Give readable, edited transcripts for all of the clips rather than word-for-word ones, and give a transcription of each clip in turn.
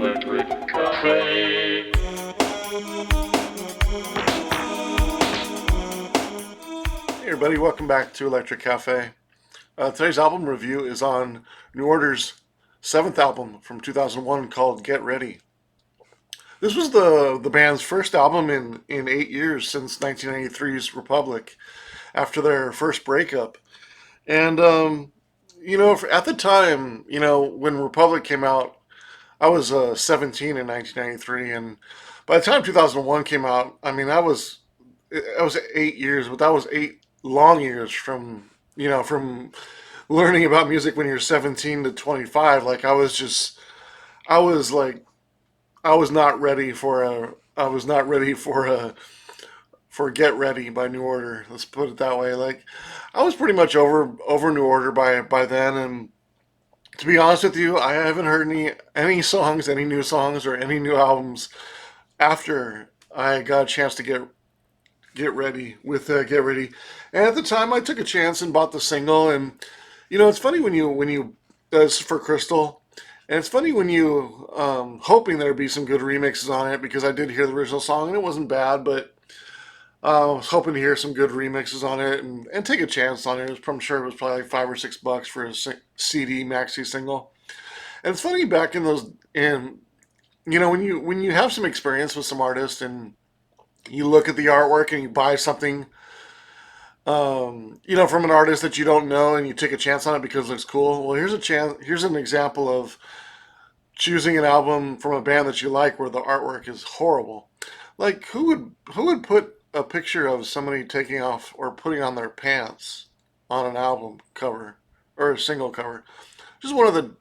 Electric Cafe. Hey everybody, welcome back to Electric Cafe. Today's album review is on New Order's seventh album from 2001 called Get Ready. This was the band's first album in 8 years since 1993's Republic, after their first breakup. And, at the time, when Republic came out, I was 17 in 1993. And by the time 2001 came out, I mean, that was 8 years, but that was 8 long years from learning about music when you're 17 to 25. Like I was like, I was not ready for I was not ready for Get Ready by New Order. Let's put it that way. Like, I was pretty much over New Order by then. And to be honest with you, I haven't heard any songs, any new songs, or any new albums after I got a chance to get ready with Get Ready. And at the time, I took a chance and bought the single. And it's funny when you that's for Crystal. And it's funny when you hoping there'd be some good remixes on it, because I did hear the original song and it wasn't bad, but I was hoping to hear some good remixes on it and take a chance on it. I'm sure it was probably like $5 or $6 for a CD maxi single. And it's funny back in those, and when you have some experience with some artists and you look at the artwork and you buy something, from an artist that you don't know, and you take a chance on it because it looks cool. Well, here's a chance. Here's an example of choosing an album from a band that you like where the artwork is horrible. Like, who would put a picture of somebody taking off or putting on their pants on an album cover or a single cover? Just one of the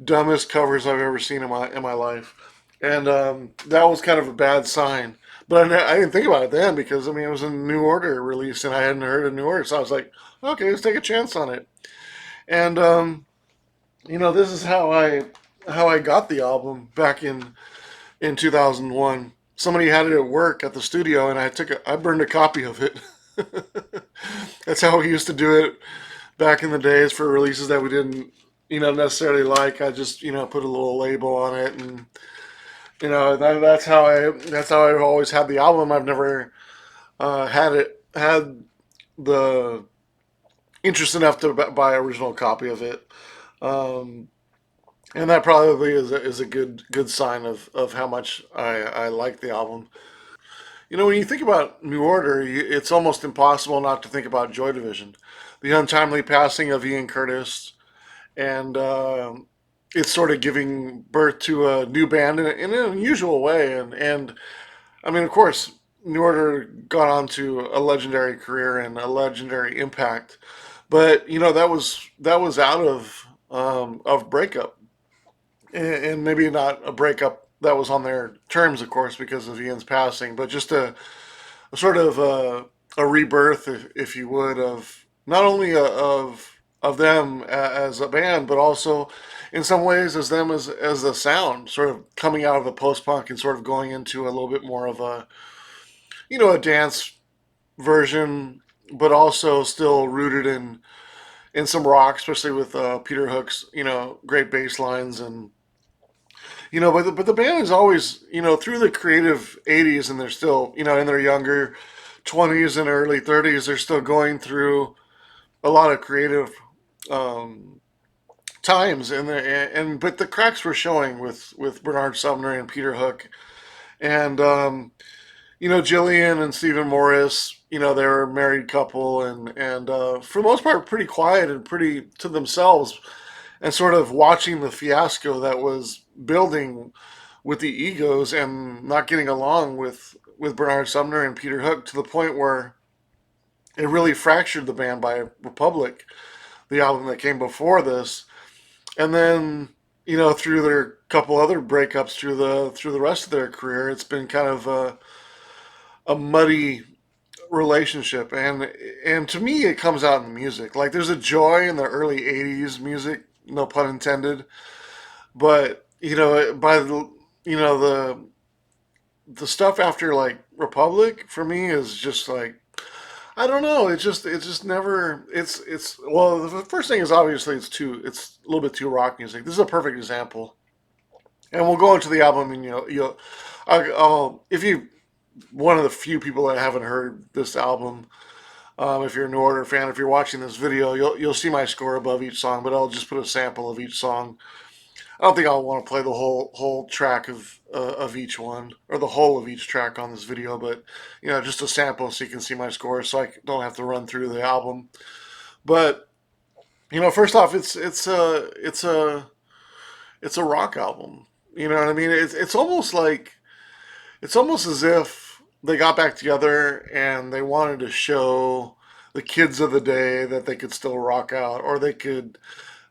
dumbest covers I've ever seen in my life. And that was kind of a bad sign. But I didn't think about it then, because I mean, it was a New Order release and I hadn't heard of New Order, so I was like, okay, let's take a chance on it. And this is how I got the album back in 2001. Somebody had it at work at the studio, and I burned a copy of it. That's how we used to do it back in the days for releases that we didn't necessarily like. I just put a little label on it, and that's how I've always had the album. I've never had the interest enough to buy an original copy of it. Um, and that probably is a good sign of how much I like the album. When you think about New Order, it's almost impossible not to think about Joy Division, the untimely passing of Ian Curtis, and it's sort of giving birth to a new band in an unusual way. And I mean, of course, New Order got on to a legendary career and a legendary impact, but that was out of breakup, and maybe not a breakup that was on their terms, of course, because of Ian's passing, but just a sort of a rebirth, if you would, of not only of them as a band, but also in some ways as them as a sound, sort of coming out of the post punk and sort of going into a little bit more of a dance version, but also still rooted in some rock, especially with Peter Hook's great bass lines. And but the band is always, through the creative 80s, and they're still, in their younger 20s and early 30s, they're still going through a lot of creative um, times. But the cracks were showing with Bernard Sumner and Peter Hook. And, Jillian and Stephen Morris, they were a married couple, and for the most part, pretty quiet and pretty to themselves, and sort of watching the fiasco that was building with the egos and not getting along with Bernard Sumner and Peter Hook, to the point where it really fractured the band by Republic, the album that came before this. And then through their couple other breakups through the rest of their career, it's been kind of a muddy relationship. And to me, it comes out in the music. Like, there's a joy in the early 80s music, no pun intended, but by the stuff after, like, Republic, for me, is just like, I don't know. It just never. Well, the first thing is, obviously, it's a little bit too rock music. This is a perfect example. And we'll go into the album, and I'll if you one of the few people that haven't heard this album. If you're a New Order fan, if you're watching this video, you'll see my score above each song, but I'll just put a sample of each song. I don't think I'll want to play the whole track of each one, or the whole of each track on this video, but just a sample so you can see my score, so I don't have to run through the album. But first off, it's a rock album. You know what I mean? It's almost as if they got back together and they wanted to show the kids of the day that they could still rock out, or they could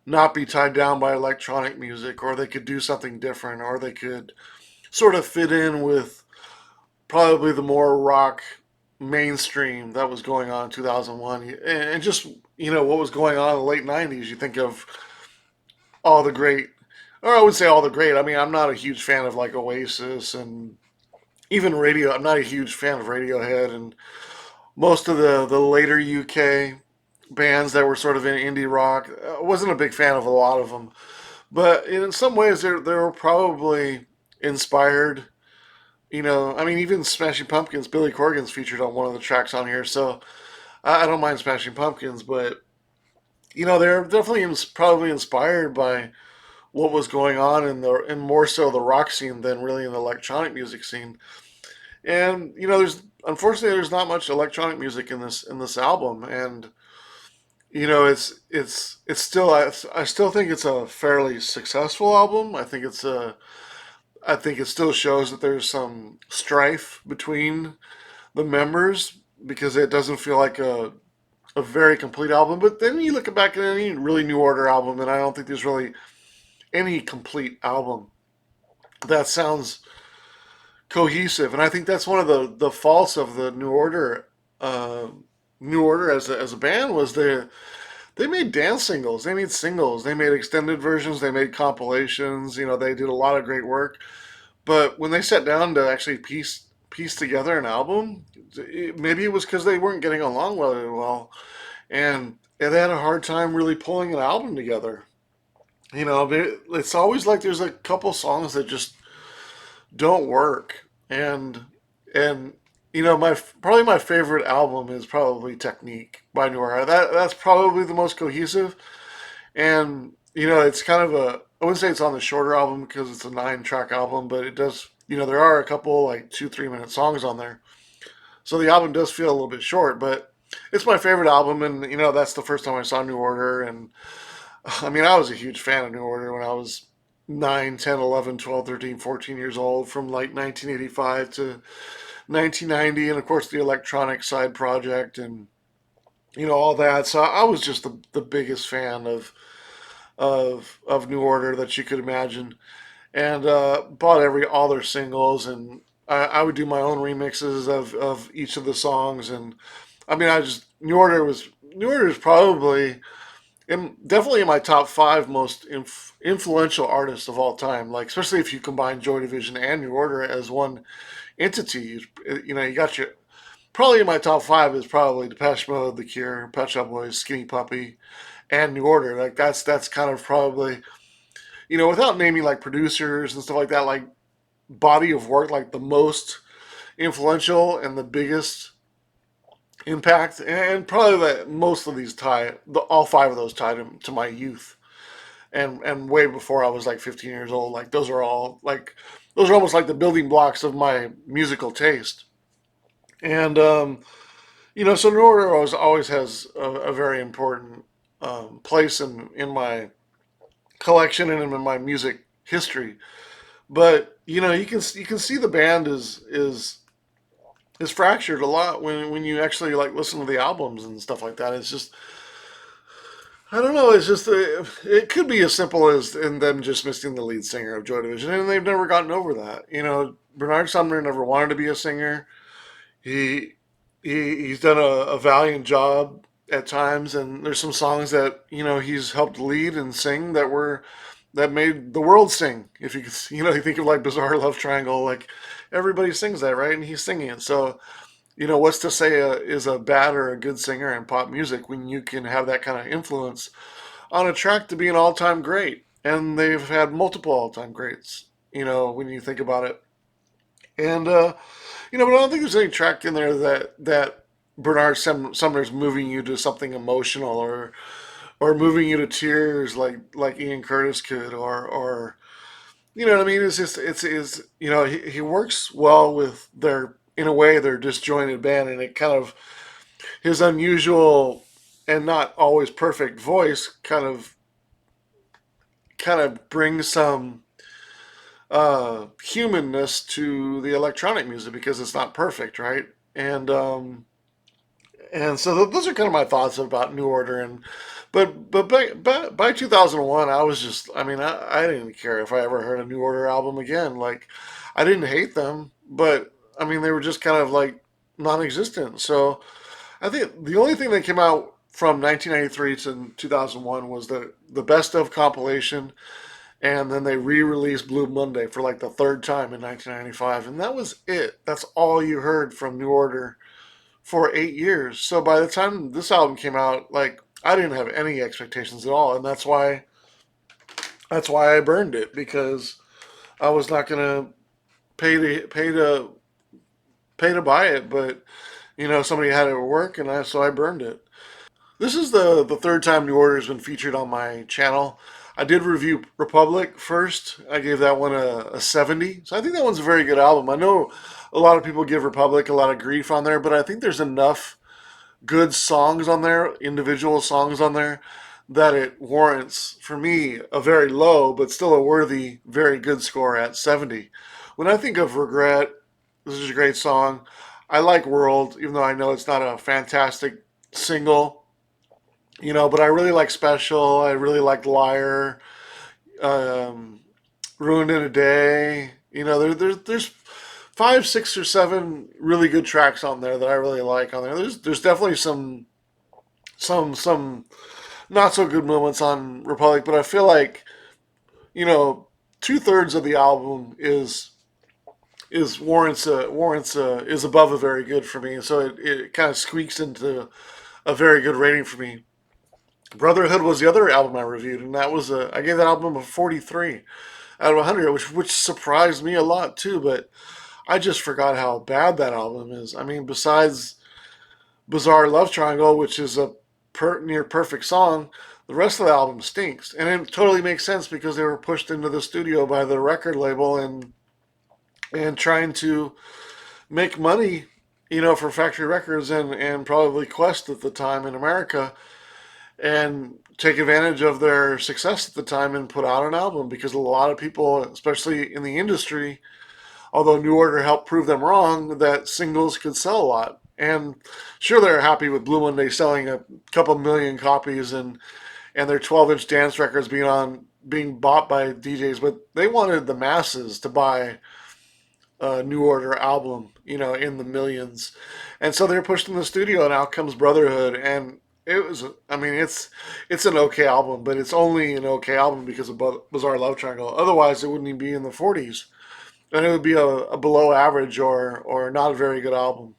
not be tied down by electronic music, or they could do something different, or they could sort of fit in with probably the more rock mainstream that was going on in 2001, and just what was going on in the late 90s. You think of all the great, or I would say all the great. I mean, I'm not a huge fan of like Oasis and even Radio. I'm not a huge fan of Radiohead and most of the later UK bands that were sort of in indie rock. I wasn't a big fan of a lot of them, but in some ways they were probably inspired. I mean, even Smashing Pumpkins, Billy Corgan's featured on one of the tracks on here, so I don't mind Smashing Pumpkins, but they're definitely probably inspired by what was going on in more so the rock scene than really in the electronic music scene. And there's unfortunately there's not much electronic music in this album, and it's still I still think it's a fairly successful album. I think it still shows that there's some strife between the members because it doesn't feel like a very complete album. But then you look back at any really New Order album, and I don't think there's really any complete album that sounds cohesive. And I think that's one of the faults of the New Order. New Order as a band was they made dance singles, they made singles, they made extended versions, they made compilations. They did a lot of great work. But when they sat down to actually piece together an album, maybe it was because they weren't getting along really well, and they had a hard time really pulling an album together. It's always like there's a couple songs that just don't work, and my probably my favorite album is probably Technique by New Era. That's probably the most cohesive, and it's kind of I wouldn't say it's on the shorter album because it's a 9 track album, but it does. There are a couple like 2-3 minute songs on there, so the album does feel a little bit short, but it's my favorite album, and that's the first time I saw New Order, and I mean I was a huge fan of New Order when I was 9, 10, 11, 12, 13, 14 years old, from like 1985 to 1990, and of course the electronic side project and all that. So I was just the biggest fan of New Order that you could imagine, and bought all their singles, and I would do my own remixes of each of the songs, and I mean I just New Order is probably definitely in my top 5 most influential artists of all time. Like especially if you combine Joy Division and New Order as one entity. You got your probably in my top 5 is probably Depeche Mode, The Cure, Pet Shop Boys, Skinny Puppy, and New Order. Like that's kind of probably without naming like producers and stuff like that, like body of work, like the most influential and the biggest impact, and probably that most of these all 5 of those tied to my youth, and way before I was like 15 years old. Like those are almost like the building blocks of my musical taste. And so New Order always has a very important place in my collection and in my music history. But you can see the band is fractured a lot when you actually like listen to the albums and stuff like that. It's just I don't know. It's just it could be as simple as in them just missing the lead singer of Joy Division, and they've never gotten over that. Bernard Sumner never wanted to be a singer. He, he's done a valiant job at times, and there's some songs that he's helped lead and sing that made the world sing. If you could, you think of like Bizarre Love Triangle, like everybody sings that, right? And he's singing it. So what's to say is a bad or a good singer in pop music when you can have that kind of influence on a track to be an all-time great? And they've had multiple all-time greats. when you think about it. And but I don't think there's any track in there that Bernard Sumner's moving you to something emotional or moving you to tears like Ian Curtis could or you know what I mean. It's just it's he works well with their in a way their disjointed band, and it kind of his unusual and not always perfect voice kind of brings some humanness to the electronic music because it's not perfect, right? And those are kind of my thoughts about New Order. And but by 2001, I was just I mean I didn't care if I ever heard a New Order album again. Like I didn't hate them, but I mean they were just kind of like non-existent. So I think the only thing that came out from 1993 to 2001 was the best of compilation, and then they re-released Blue Monday for like the third time in 1995, and that was it. That's all you heard from New Order for 8 years. So by the time this album came out, like I didn't have any expectations at all, and that's why I burned it because I was not gonna pay to buy it, but somebody had it at work, and I burned it. This is the third time New Order has been featured on my channel. I did review Republic first. I gave that one a 70. So I think that one's a very good album. I know a lot of people give Republic a lot of grief on there, but I think there's enough good songs on there, individual songs on there, that it warrants, for me, a very low, but still a worthy, very good score at 70. When I think of Regret, this is a great song. I like World, even though I know it's not a fantastic single. But I really like Special. I really like Liar, um, Ruined in a Day. There's five, six, or seven really good tracks on there that I really like on there. There's definitely some not so good moments on Republic, but I feel like you know 2/3 of the album is warrants is above a very good for me, so it kind of squeaks into a very good rating for me. Brotherhood was the other album I reviewed, and I gave that album a 43 out of 100, which surprised me a lot too. But I just forgot how bad that album is. I mean, besides Bizarre Love Triangle, which is a near perfect song, the rest of the album stinks, and it totally makes sense because they were pushed into the studio by the record label and trying to make money, for Factory Records and probably Quest at the time in America and take advantage of their success at the time and put out an album because a lot of people, especially in the industry, although New Order helped prove them wrong, that singles could sell a lot. And sure, they're happy with Blue Monday selling a couple million copies and their 12-inch dance records being bought by DJs, but they wanted the masses to buy a New Order album, in the millions. And so they're pushed in the studio, and out comes Brotherhood, and it was. I mean, it's an okay album, but it's only an okay album because of Bizarre Love Triangle. Otherwise, it wouldn't even be in the 40s, and it would be a below average or not a very good album,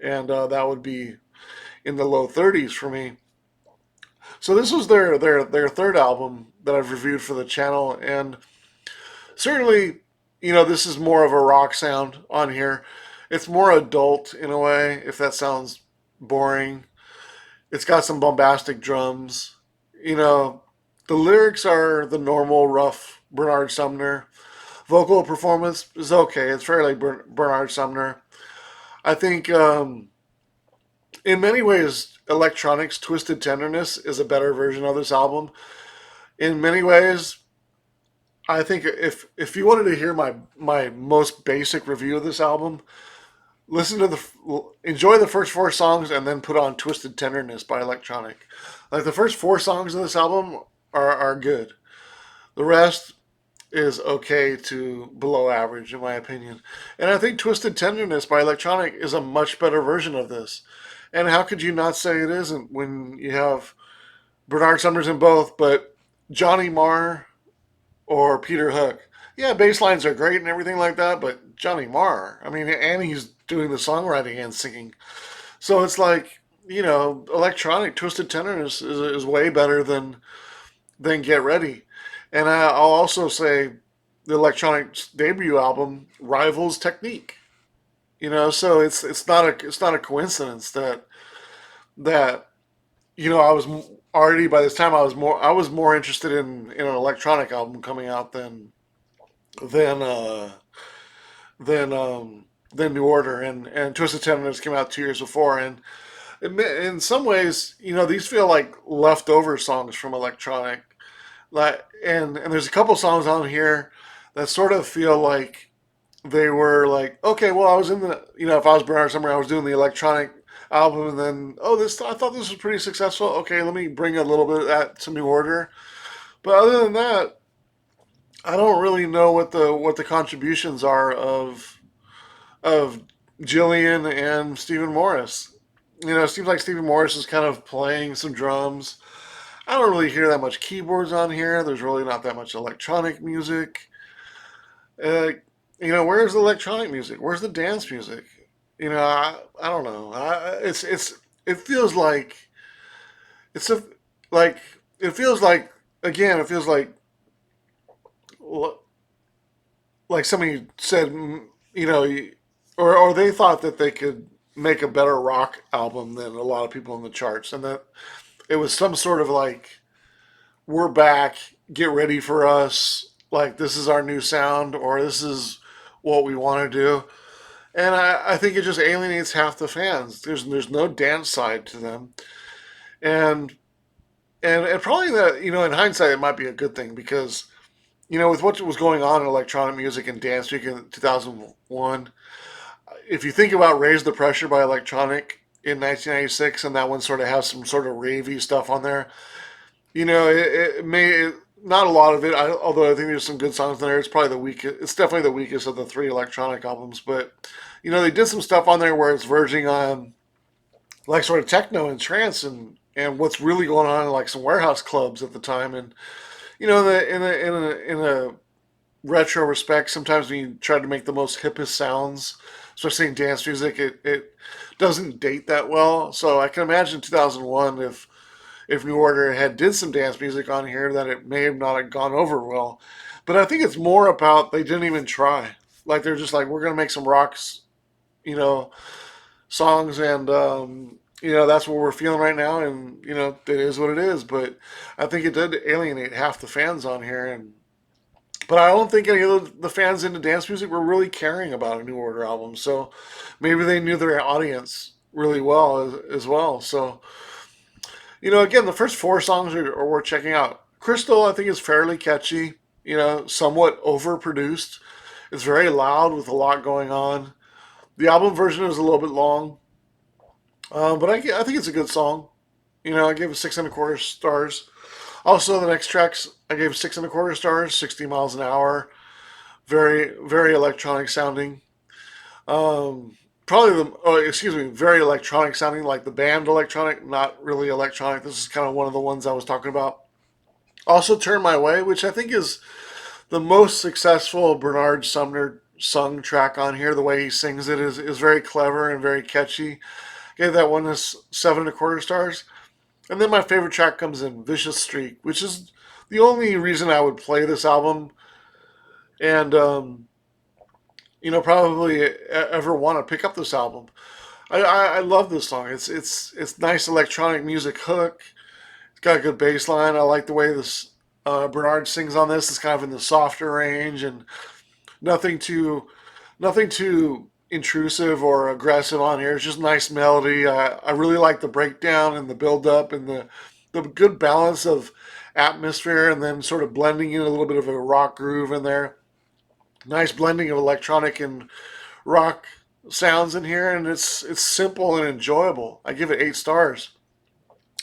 and that would be in the low 30s for me. So this was their third album that I've reviewed for the channel, and certainly, this is more of a rock sound on here. It's more adult in a way, if that sounds boring. It's got some bombastic drums. You know, the lyrics are the normal rough Bernard Sumner. Vocal performance is okay. It's fairly Bernard Sumner. I think in many ways, Electronics Twisted Tenderness is a better version of this album. In many ways, I think if you wanted to hear my most basic review of this album, listen to enjoy the first four songs and then put on Twisted Tenderness by Electronic. Like the first four songs of this album are good. The rest is okay to below average in my opinion. And I think Twisted Tenderness by Electronic is a much better version of this. And how could you not say it isn't when you have Bernard Summers in both, but Johnny Marr or Peter Hook? Yeah, bass lines are great and everything like that, but Johnny Marr, I mean, and he's doing the songwriting and singing. So it's like, electronic Twisted Tenderness is way better than Get Ready. And I'll also say the electronic debut album rivals Technique. So it's not a coincidence that I was already by this time I was more interested in an electronic album coming out than uh, than than New Order, and Twisted Tenderness came out 2 years before, and in some ways, these feel like leftover songs from electronic. And there's a couple songs on here that sort of feel like they were like, okay, well, I was in the, if I was Bernard Sumner, I was doing the electronic album, and then, oh, this, I thought this was pretty successful. Okay, let me bring a little bit of that to New Order. But other than that, I don't really know what the contributions are of Jillian and Stephen Morris. It seems like Stephen Morris is kind of playing some drums. I don't really hear that much keyboards on here. There's really not that much electronic music. Uh, where's the electronic music? Where's the dance music? I don't know. It feels like it's a like it feels like again it feels like somebody said, or they thought that they could make a better rock album than a lot of people in the charts, and that it was some sort of like, we're back, get ready for us, like this is our new sound, or this is what we want to do. And I think it just alienates half the fans. There's no dance side to them, and and probably that, in hindsight it might be a good thing, because with what was going on in electronic music and dance music in 2001, if you think about Raise the Pressure by Electronic in 1996, and that one sort of has some sort of ravey stuff on there, not a lot of it, although I think there's some good songs in there. It's probably the weakest. It's definitely the weakest of the three electronic albums. But they did some stuff on there where it's verging on like sort of techno and trance, and what's really going on in like some warehouse clubs at the time. And in a retro respect, sometimes when you try to make the most hippest sounds, especially in dance music, it doesn't date that well. So I can imagine 2001, if New Order had did some dance music on here, that it may have not have gone over well. But I think it's more about they didn't even try. Like they're just like, we're gonna make some rocks, you know, songs, and that's what we're feeling right now, and it is what it is. But I think it did alienate half the fans on here, and but I don't think any of the fans into dance music were really caring about a New Order album. So maybe they knew their audience really well as well. So again, the first four songs are worth checking out. Crystal, I think, is fairly catchy. Somewhat overproduced. It's very loud with a lot going on. The album version is a little bit long, but I think it's a good song. I gave it 6.25 stars. Also, the next tracks I gave 6.25 stars. 60 miles an hour, very very electronic sounding. Probably excuse me, very electronic sounding, like the band Electronic, not really electronic. This is kind of one of the ones I was talking about. Also, Turn My Way, which I think is the most successful Bernard Sumner sung track on here. The way he sings it is very clever and very catchy. Gave that one 7.25 stars. And then my favorite track comes in, Vicious Streak, which is the only reason I would play this album, and probably ever want to pick up this album. I love this song. It's nice electronic music hook. It's got a good bass line. I like the way this Bernard sings on this. It's kind of in the softer range, and nothing too nothing too intrusive or aggressive on here. It's just nice melody. I really like the breakdown and the build up and the good balance of atmosphere, and then sort of blending in a little bit of a rock groove in there. Nice blending of electronic and rock sounds in here, and it's simple and enjoyable. I give it 8 stars.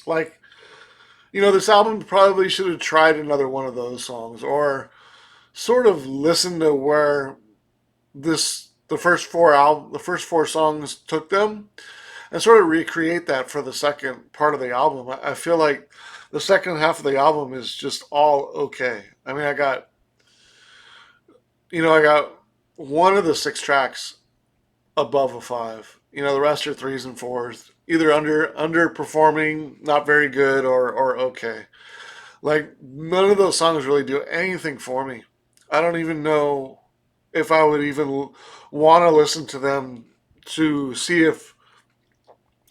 Like, this album probably should have tried another one of those songs, or sort of listened to where the first four songs took them, and sort of recreate that for the second part of the album. I feel like the second half of the album is just all okay. I mean, I got one of the six tracks above a five. The rest are threes and fours, either underperforming, not very good, or okay. Like, none of those songs really do anything for me. I don't even know if I would even want to listen to them to see if,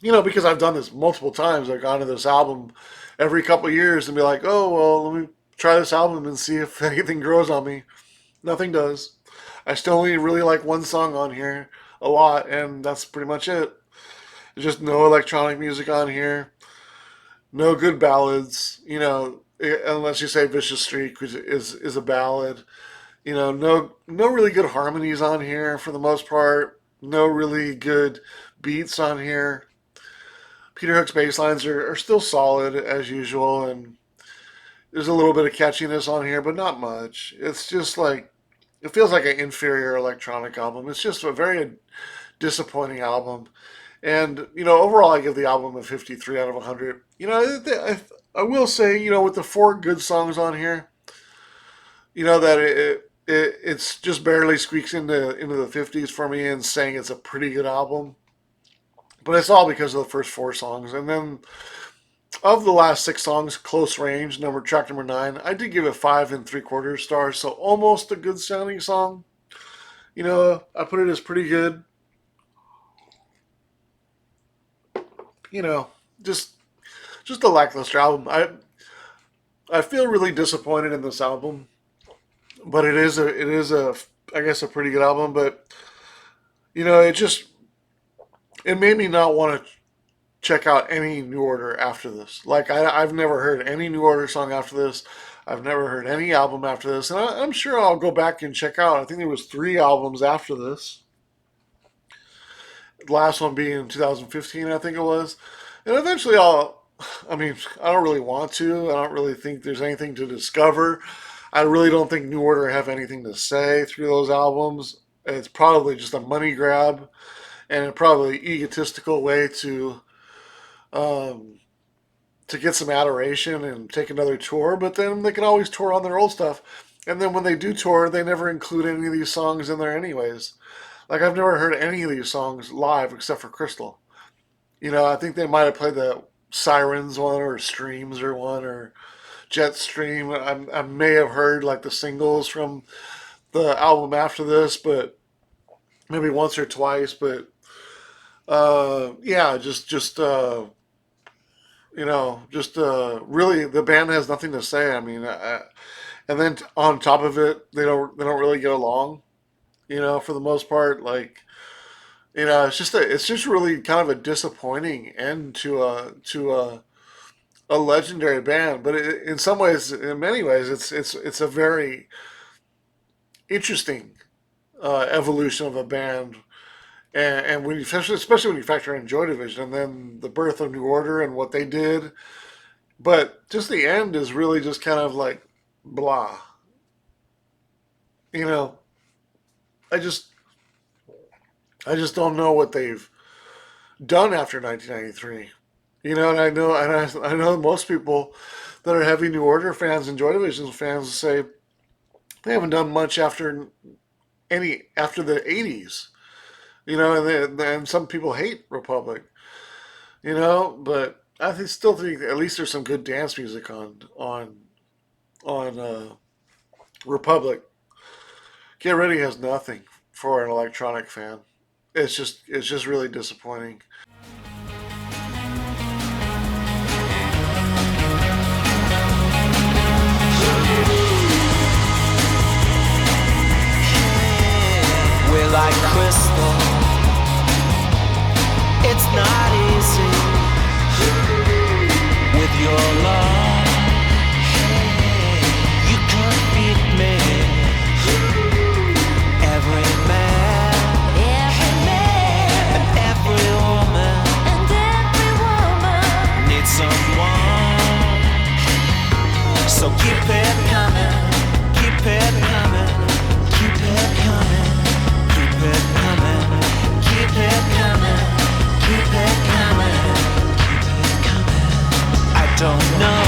because I've done this multiple times. I've gone to this album every couple of years and be like, oh, well, let me try this album and see if anything grows on me. Nothing does. I still only really like one song on here a lot, and that's pretty much it. There's just no electronic music on here, no good ballads, unless you say Vicious Streak, which is a ballad. No really good harmonies on here for the most part. No really good beats on here. Peter Hook's bass lines are still solid as usual, and there's a little bit of catchiness on here, but not much. It's just like it feels like an inferior electronic album. It's just a very disappointing album. And overall, I give the album a 53 out of 100. I will say, with the four good songs on here, that it's just barely squeaks into the 50s for me and saying it's a pretty good album. But it's all because of the first four songs. And then of the last six songs, Close Range, track number 9, I did give it 5 3/4 stars, so almost a good sounding song. I put it as pretty good. Just a lackluster album. I feel really disappointed in this album, but it is a I guess a pretty good album. But it made me not want to check out any New Order after this. Like I've never heard any New Order song after this. I've never heard any album after this, and I'm sure I'll go back and check out. I think there was 3 albums after this. The last one being in 2015, I think it was. And eventually I don't really want to. I don't really think there's anything to discover. I really don't think New Order have anything to say through those albums. It's probably just a money grab and a probably egotistical way to get some adoration and take another tour. But then they can always tour on their old stuff. And then when they do tour, they never include any of these songs in there anyways. Like, I've never heard any of these songs live except for Crystal. I think they might have played the Sirens one or Streams or one or Jetstream. I may have heard like the singles from the album after this, but maybe once or twice. But yeah, really the band has nothing to say. And then on top of it, they don't really get along. For the most part, like. It's just really kind of a disappointing end to a legendary band. But in some ways, in many ways, it's a very interesting evolution of a band. And when especially when you factor in Joy Division and then the birth of New Order and what they did, but just the end is really just kind of like blah. I just I just don't know what they've done after 1993. And I know most people that are heavy New Order fans and Joy Division fans say they haven't done much after the 80s. And some people hate Republic. But still think at least there's some good dance music on Republic. Get Ready has nothing for an electronic fan. It's just really disappointing. We're like crystal. It's not easy with your love. You can't beat me. Every man. Someone, so keep it coming, keep it coming, keep it coming, keep it coming, keep it coming, keep it coming, keep it coming. I don't know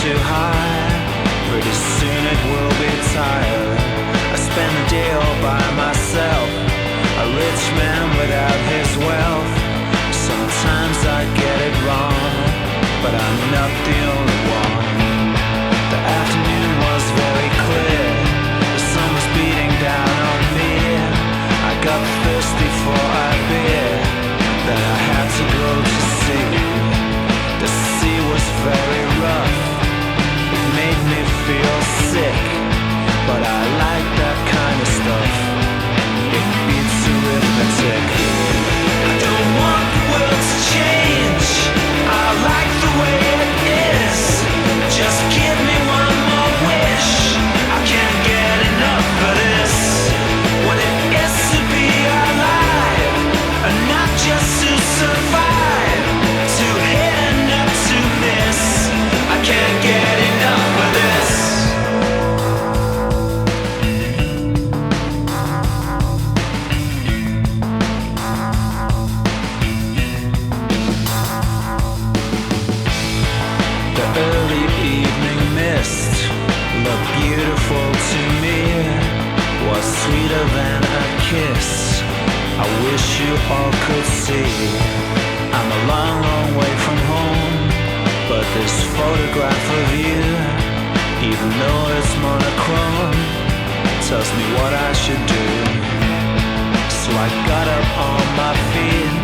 too high. Pretty soon it will be tired. I spend the day all by myself, a rich man without his wealth. Sometimes I get it wrong, but I'm not the only one. The afternoon was very clear, the sun was beating down on me. I got thirsty for a beer, then I had to go to sea. The sea was very rough, it made me feel sick, but I like that kind of stuff. It beats arithmetic. I don't want the world to change, I like the way it is. Just give me one more wish, I can't get enough of this. What it is to be alive, and not just to survive, to hit and not to miss. I can't get enough of this. The early evening mist looked beautiful to me, was sweeter than a kiss. I wish you all could see. I'm a long, long way from home, but this photograph of you, even though it's monochrome, tells me what I should do. So I got up on my feet,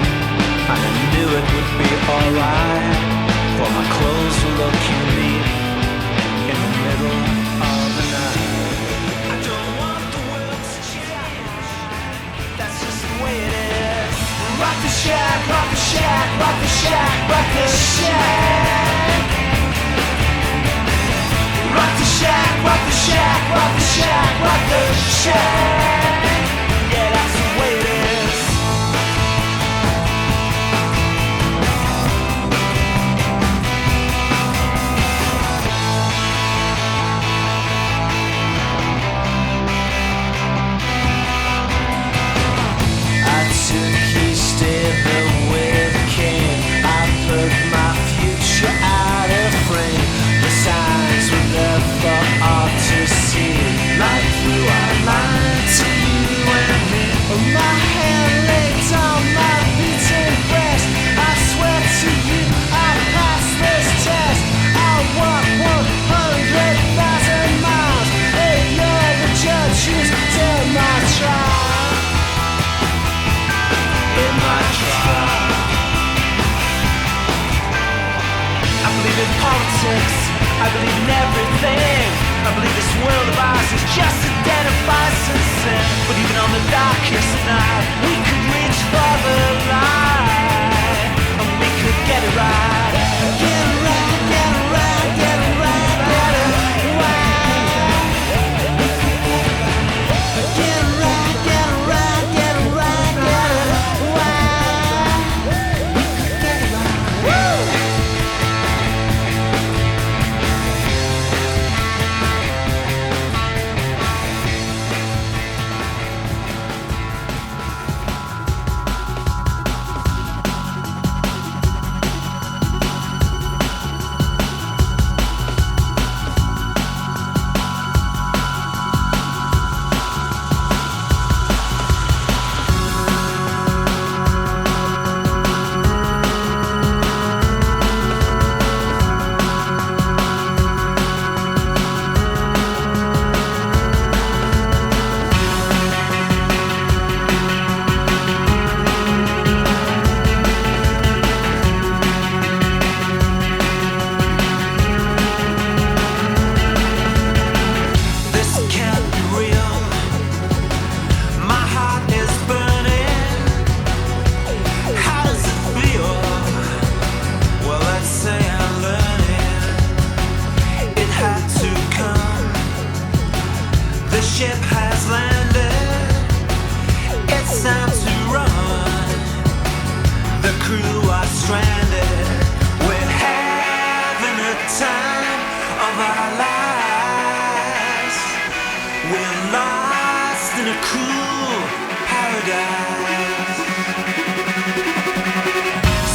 and I knew it would be alright, for my clothes were looking neat in the middle of the night. I don't want the world to change, that's just the way it is. Rock the shack, rock the shack, rock the shack, rock the shack. Rock the shack, rock the shack, rock the shack, rock the shack. Yeah, that's the way it is. I took East River with a cane. I put my future out of frame. The signs were there for all to see. Light through our line to you and me. My hand laid on my beating breast. I swear to you, I passed this test. I'll walk 100,000 miles. Ignore the judges till my trial. In my trial, I believe in politics, I believe in everything. I believe this world of ours is just a den of vice and sin. But even on the darkest night, we could reach for the light, and we could get it right. Get it right, get it right, get it right, get it right. Get it right, get it right, get it right, get it right. Get it right. Woo!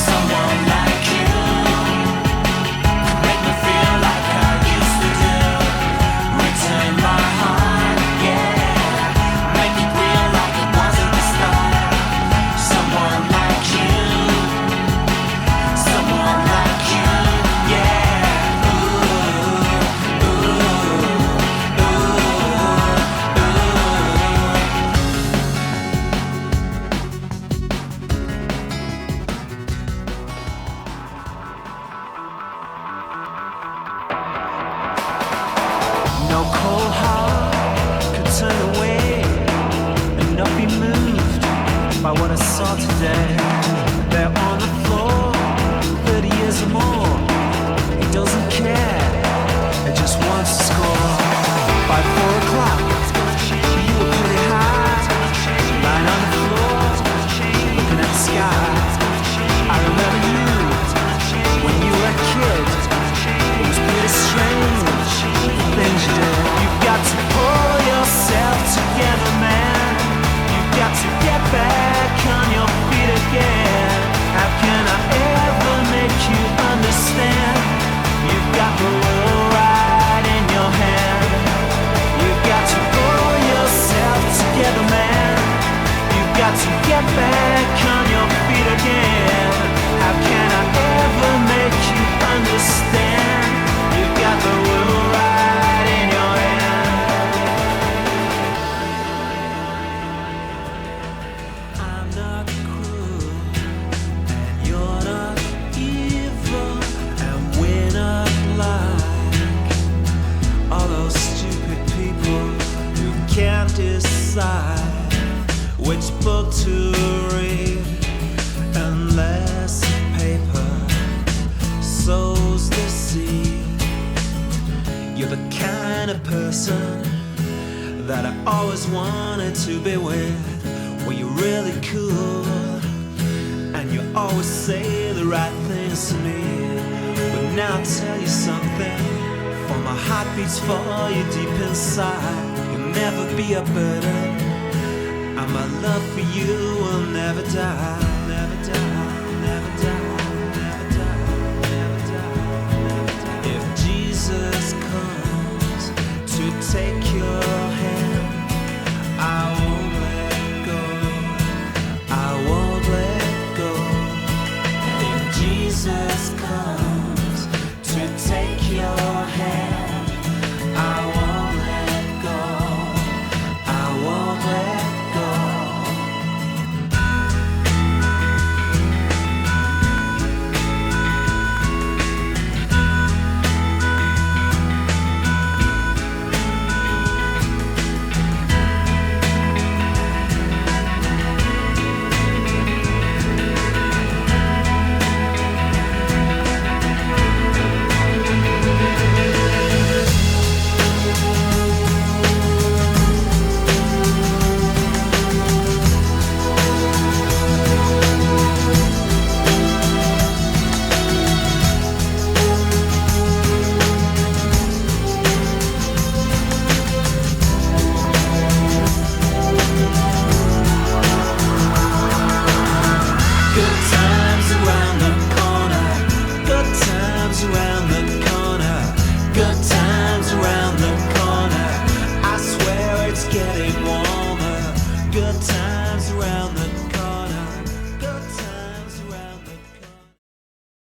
Someone like you make me feel like I No cold heart could turn away and not be moved by what I saw today. They're on the floor, 30 years or more. He doesn't care, he just wants to score. By 4 o'clock, you were pretty high, lying on the floor, looking at the sky. I remember you when you were a kid. It was pretty strange, the things you did. You've got to pull yourself together, man. You've got to get back on your feet again. How can I ever make you understand? You've got the world right in your hand. You've got to pull yourself together, man. You've got to get back on your feet again. How can I ever make you understand? You've got the world right in your hand. I'm not cruel, and you're not evil, and we're not like all those stupid people who can't decide which book to read unless paper sows the seed. You're the kind of person that I always wanted to be with. Well, you're really cool, and you always say the right things to me. But now I'll tell you something, for my heart beats for you deep inside. You'll never be a burden, and my love for you will never die. Never die, never die, never die, never die, never die. If Jesus comes to take your hand, I won't let go, I won't let go. If Jesus comes to take your hand, I won't let go, I won't let go. Good times around the corner, good times around the corner, good times around the corner. I swear it's getting warmer. Good times.